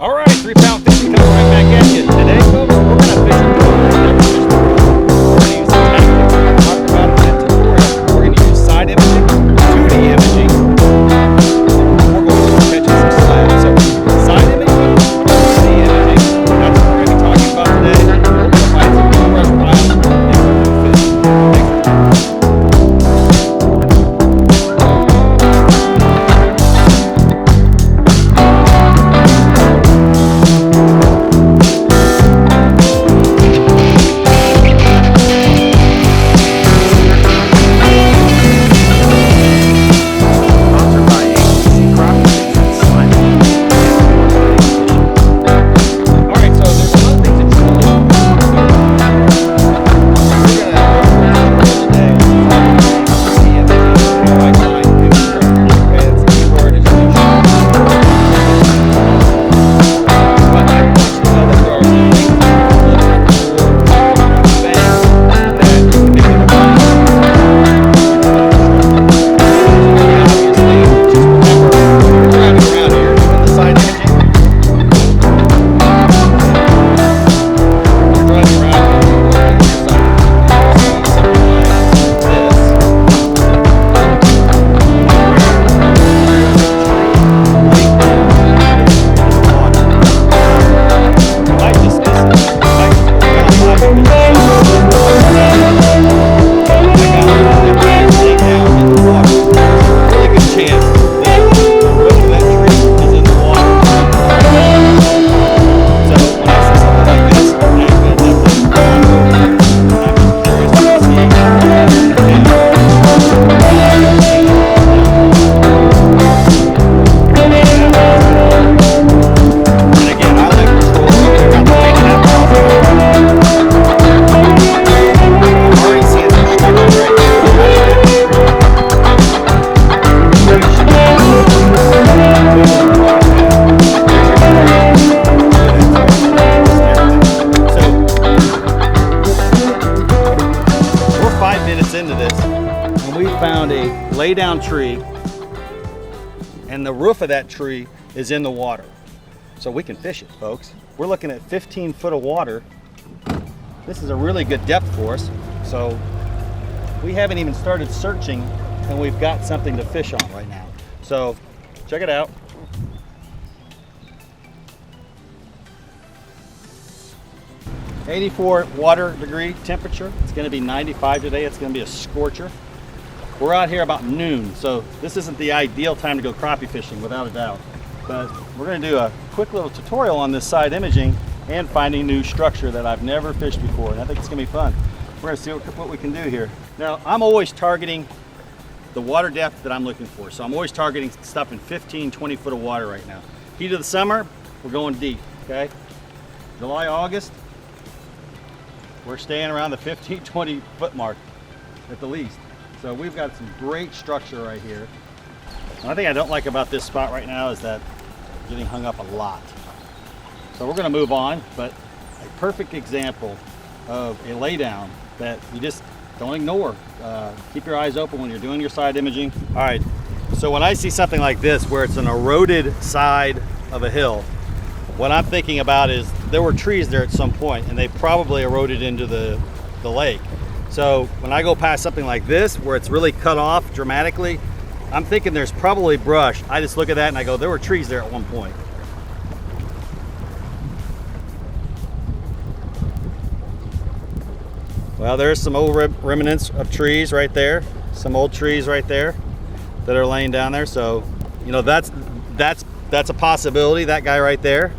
All right, 3 pound fishing coming right back at you. Today, folks, we're going to fish a pool. We're going to use some tactics we talked about in that tutorial. We're going to use side imaging, 2D imaging. We're going to be catching some slabs. So, side imaging, 2D imaging. That's what we're going to be talking about today. We're going to find some blue brush piles and some new fish. Lay down tree, and the roof of that tree is in the water, so we can fish it, folks. We're looking at 15 foot of water. This is a really good depth for us, so we haven't even started searching and we've got something to fish on right now. So check it out. .84 water degree temperature. It's going to be 95 today. It's going to be a scorcher. We're out here about noon, so this isn't the ideal time to go crappie fishing, without a doubt. But we're going to do a quick little tutorial on this side imaging and finding new structure that I've never fished before, and I think it's going to be fun. We're going to see what we can do here. Now, I'm always targeting the water depth that I'm looking for, so I'm always targeting stuff in 15, 20 foot of water right now. Heat of the summer, we're going deep, okay? July, August, we're staying around the 15, 20 foot mark at the least. So we've got some great structure right here. One thing I don't like about this spot right now is that I'm getting hung up a lot. So we're going to move on, but a perfect example of a laydown that you just don't ignore. Keep your eyes open when you're doing your side imaging. All right, so when I see something like this where it's an eroded side of a hill, what I'm thinking about is there were trees there at some point and they probably eroded into the lake. So when I go past something like this, where it's really cut off dramatically, I'm thinking there's probably brush. I just look at that and I go, there were trees there at one point. Well, there's some old remnants of trees right there. Some old trees right there that are laying down there. So, you know, that's a possibility, that guy right there.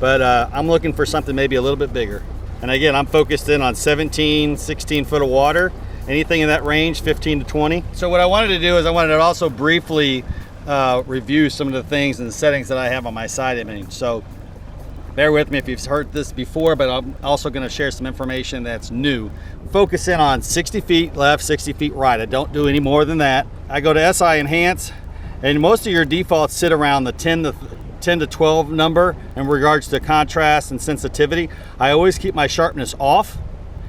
But I'm looking for something maybe a little bit bigger. And again, I'm focused in on 17, 16 foot of water, anything in that range, 15 to 20. So what I wanted to do is I wanted to also briefly review some of the things and the settings that I have on my side image. So bear with me if you've heard this before, but I'm also going to share some information that's new. Focus in on 60 feet left, 60 feet right. I don't do any more than that. I go to SI Enhance, and most of your defaults sit around the 10 to 12 number in regards to contrast and sensitivity. I always keep my sharpness off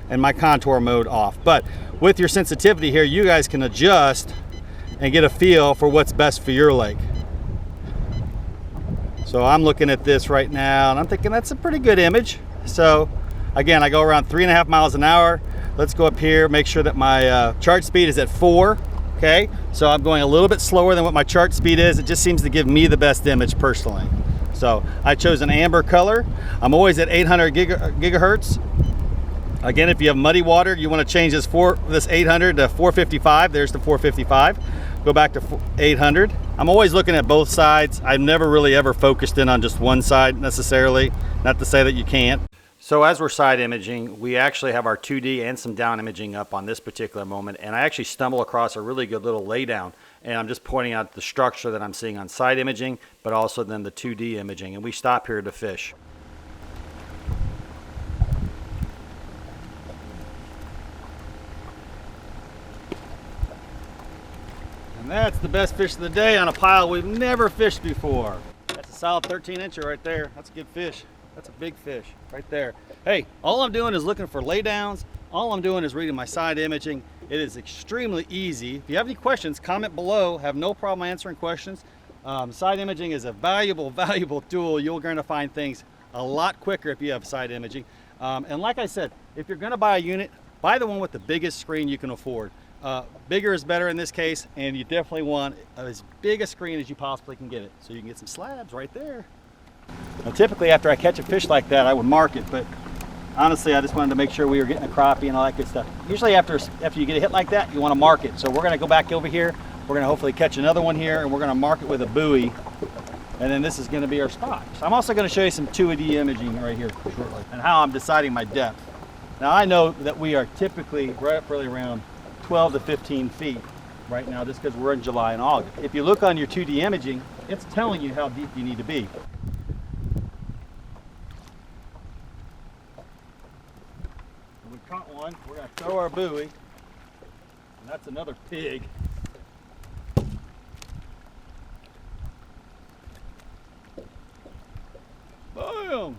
and my contour mode off. But with your sensitivity here, you guys can adjust and get a feel for what's best for your lake. So So I'm looking at this right now and I'm thinking that's a pretty good image. So again, I go around 3.5 miles an hour. Let's go up here, make sure that my chart speed is at 4. Okay, so I'm going a little bit slower than what my chart speed is. It just seems to give me the best image personally. So I chose an amber color. I'm always at 800 gigahertz. Again, if you have muddy water, you want to change this 800 to 455. There's the 455. Go back to 800. I'm always looking at both sides. I've never really ever focused in on just one side necessarily. Not to say that you can't. So as we're side imaging, we actually have our 2D and some down imaging up on this particular moment, and I actually stumble across a really good little laydown, and I'm just pointing out the structure that I'm seeing on side imaging, but also then the 2D imaging, and we stop here to fish. And that's the best fish of the day on a pile we've never fished before. That's a solid 13-incher right there. That's a good fish. That's a big fish right there. Hey, all I'm doing is looking for laydowns. All I'm doing is reading my side imaging. It is extremely easy. If you have any questions, comment below. Have no problem answering questions. Side imaging is a valuable tool. You're going to find things a lot quicker if you have side imaging. And like I said, if you're going to buy a unit, buy the one with the biggest screen you can afford. Bigger is better in this case, and you definitely want as big a screen as you possibly can get it. So you can get some slabs right there. Now, typically after I catch a fish like that, I would mark it, but honestly, I just wanted to make sure we were getting a crappie and all that good stuff. Usually after you get a hit like that, you want to mark it. So we're going to go back over here. We're going to hopefully catch another one here, and we're going to mark it with a buoy. And then this is going to be our spot. So I'm also going to show you some 2D imaging right here shortly, and how I'm deciding my depth. Now I know that we are typically right up really around 12 to 15 feet right now, just because we're in July and August. If you look on your 2D imaging, it's telling you how deep you need to be. We caught one. We're going to throw our buoy, and that's another pig. Boom!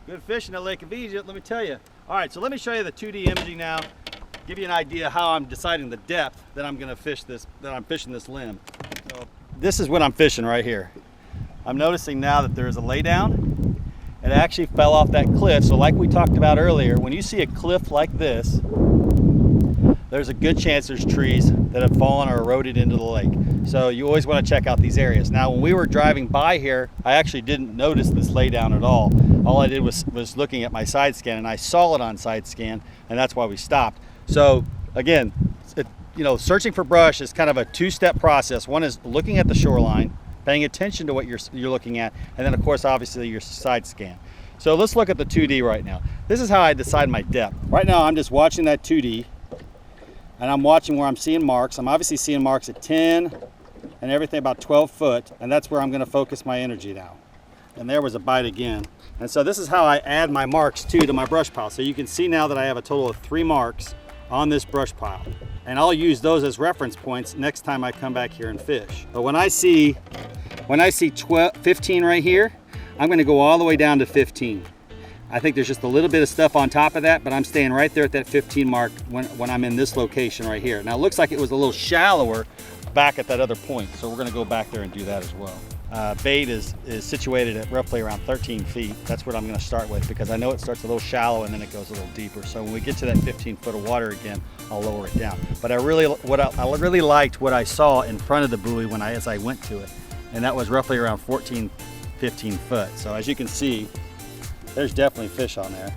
Good fish in the Lake of Egypt, let me tell you. All right, so let me show you the 2D imaging now. Give you an idea how I'm deciding the depth that I'm going to fish this, that I'm fishing this limb. So this is what I'm fishing right here. I'm noticing now that there is a laydown. It actually fell off that cliff. So like we talked about earlier, when you see a cliff like this, there's a good chance there's trees that have fallen or eroded into the lake. So you always want to check out these areas. Now, when we were driving by here, I actually didn't notice this laydown at all. All I did was looking at my side scan, and I saw it on side scan, and that's why we stopped. So again, searching for brush is kind of a two-step process. One is looking at the shoreline, paying attention to what you're looking at, and then of course, obviously your side scan. So let's look at the 2D right now. This is how I decide my depth. Right now, I'm just watching that 2D, and I'm watching where I'm seeing marks. I'm obviously seeing marks at 10 and everything about 12 foot, and that's where I'm going to focus my energy now. And there was a bite again. And so this is how I add my marks to my brush pile. So you can see now that I have a total of 3 marks on this brush pile, and I'll use those as reference points next time I come back here and fish. But when I see 15 right here, I'm going to go all the way down to 15. I think there's just a little bit of stuff on top of that, but I'm staying right there at that 15 mark when I'm in this location right here. Now it looks like it was a little shallower back at that other point, so we're going to go back there and do that as well. Bait is situated at roughly around 13 feet. That's what I'm going to start with, because I know it starts a little shallow and then it goes a little deeper. So when we get to that 15 foot of water again, I'll lower it down. But I really liked what I saw in front of the buoy as I went to it, and that was roughly around 15 foot. So as you can see, there's definitely fish on there.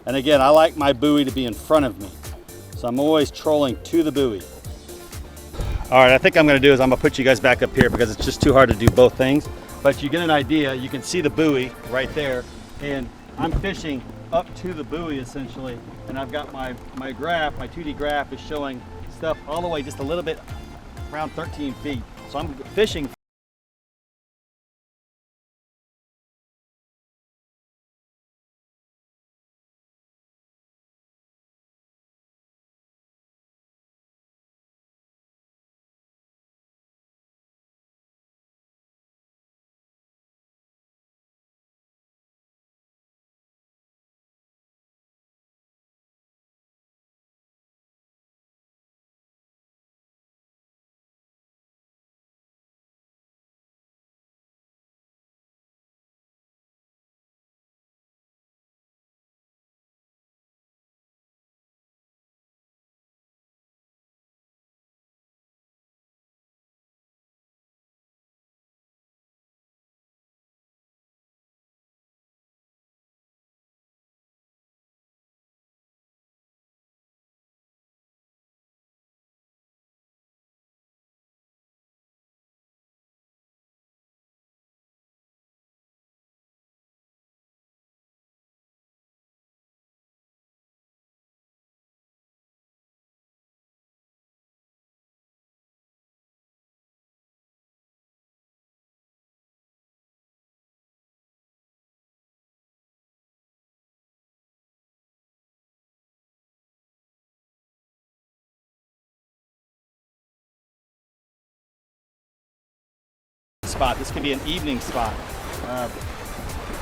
And again, I like my buoy to be in front of me, so I'm always trolling to the buoy. All right, I think I'm going to do is I'm going to put you guys back up here because it's just too hard to do both things. But you get an idea. You can see the buoy right there, and I'm fishing up to the buoy essentially. And I've got my graph, my 2D graph is showing stuff all the way just a little bit around 13 feet. So I'm fishing spot. This could be an evening spot.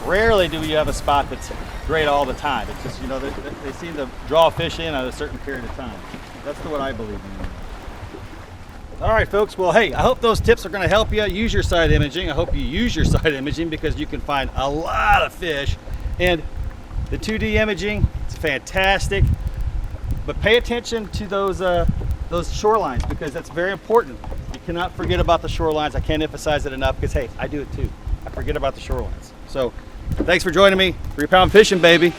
Rarely do you have a spot that's great all the time. It's just, you know, they seem to draw fish in at a certain period of time. That's what I believe in. All right, folks. Well, hey, I hope those tips are going to help you use your side imaging. I hope you use your side imaging because you can find a lot of fish. And the 2D imaging, it's fantastic. But pay attention to those shorelines because that's very important. You cannot forget about the shorelines. I can't emphasize it enough because, hey, I do it too. I forget about the shorelines. So thanks for joining me. 3-pound fishing, baby.